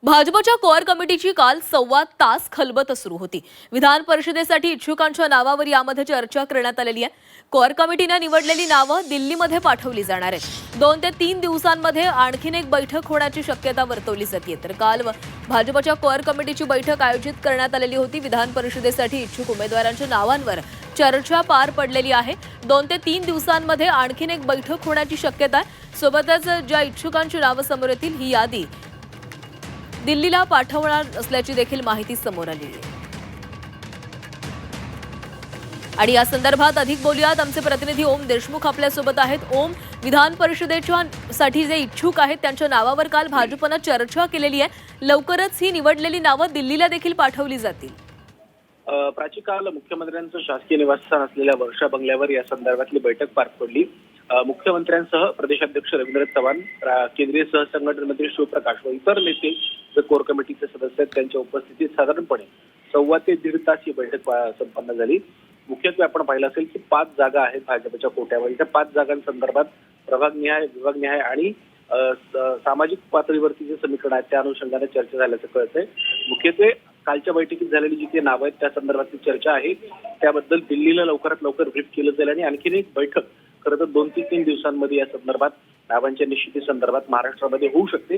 भाजपच्या कोअर कमिटीची काल 1.25 तास खलबत सुरू होती। विधान परिषदेसाठी इच्छुकांच्या नावावर यामध्ये चर्चा करण्यात आलेली आहे। कोअर कमिटीने निवडलेली नावं दिल्लीमध्ये पाठवली जाणार आहेत। 2 ते 3 दिवसांमध्ये आणखीन एक बैठक होण्याची शक्यता वर्तवली जाते। तर काल भाजपच्या कोअर कमिटीची बैठक आयोजित करण्यात आलेली होती। विधान परिषदेसाठी इच्छुक उमेदवारांच्या नावांवर चर्चा पार पडलेली आहे। 2 ते 3 दिवसांमध्ये आणखीन एक बैठक होण्याची शक्यता आहे। सोबतच ज्या इच्छुकांची नावं समोर येतील ही यादी दिल्लीला पाठवणार असल्याची देखील माहिती समोर आली आहे। आणि या संदर्भात अधिक बोलूयात, आमचे प्रतिनिधी ओम देशमुख आपल्या सोबत आहेत। ओम, विधान परिषदेच्या साठी जे इच्छुक आहेत त्यांच्या नावावर काल भाजपने चर्चा केलेली आहे। लवकरच ही निवडलेली नावं दिल्लीला देखील पाठवली जातील। प्राची, काल मुख्यमंत्र्यांचं शासकीय निवासस्थान असलेल्या वर्षा बंगल्यावर या संदर्भातली बैठक पार पडली। मुख्यमंत्र्यांसह प्रदेशाध्यक्ष रवींद्र चव्हाण, केंद्रीय सहसंघटन मंत्री शिवप्रकाश व इतर नेते जे कोर कमिटीचे सदस्य आहेत त्यांच्या उपस्थितीत साधारणपणे 1.25 ते 1.5 तास ही बैठक संपन्न झाली। मुख्यत्वे आपण पाहिलं असेल की 5 जागा आहेत भाजपच्या कोट्यावर। त्या 5 जागांसंदर्भात प्रभागनिहाय, विभागनिहाय आणि सामाजिक पातळीवरती जे समीकरण आहेत त्या अनुषंगाने चर्चा झाल्याचं कळतंय। मुख्यत्वे कालच्या बैठकीत झालेली जी काही नावं आहेत त्या संदर्भातली चर्चा आहे, त्याबद्दल दिल्लीला लवकरात लवकर ब्रीफ केलं जाईल आणि आणखीन एक बैठक खरं तर 2 ते 3 दिवसांमध्ये या संदर्भात नावांच्या निश्चिती संदर्भात महाराष्ट्रामध्ये होऊ शकते,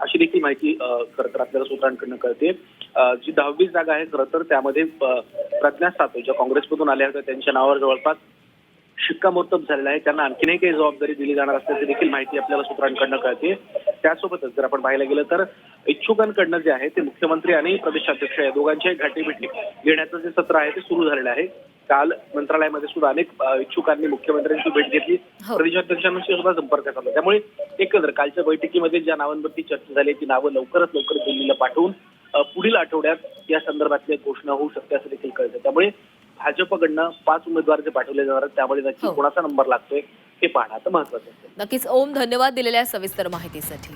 अशी देखील माहिती खरं तर आपल्याला सूत्रांकडून कळते। जी 10वी जागा आहे खरं तर त्यामध्ये प्रज्ञा सातव ज्या काँग्रेसमधून आल्या होत्या त्यांच्या नावावर जवळपास शिक्कामोर्तब झालेला आहे। त्यांना आणखीन काही जबाबदारी दिली जाणार असल्याची देखील माहिती आपल्याला सूत्रांकडून कळते। त्यासोबतच जर आपण पाहायला गेलं तर इच्छुकांकडनं जे आहे ते मुख्यमंत्री आणि प्रदेशाध्यक्ष या दोघांच्याही गाठीभेटी घेण्याचं जे सत्र आहे ते सुरू झालेलं आहे। काल मंत्रालयामध्ये सुद्धा अनेक इच्छुकांनी मुख्यमंत्र्यांची भेट घेतली, प्रदेशाध्यक्षांशी सुद्धा संपर्क साधला। त्यामुळे एकंदर कालच्या बैठकीमध्ये ज्या नावांवरती चर्चा झाली ती नावं लवकरात लवकर दिल्लीला पाठवून पुढील आठवड्यात या संदर्भातली घोषणा होऊ शकते असं देखील कळतं। त्यामुळे भाजपकडनं 5 उमेदवार जे पाठवले जाणार आहेत त्यामध्ये नक्की कोणाचा नंबर लागतोय हे पाहणं आता महत्त्वाचं असेल। नक्कीच ओम, धन्यवाद दिलेल्या सविस्तर माहितीसाठी।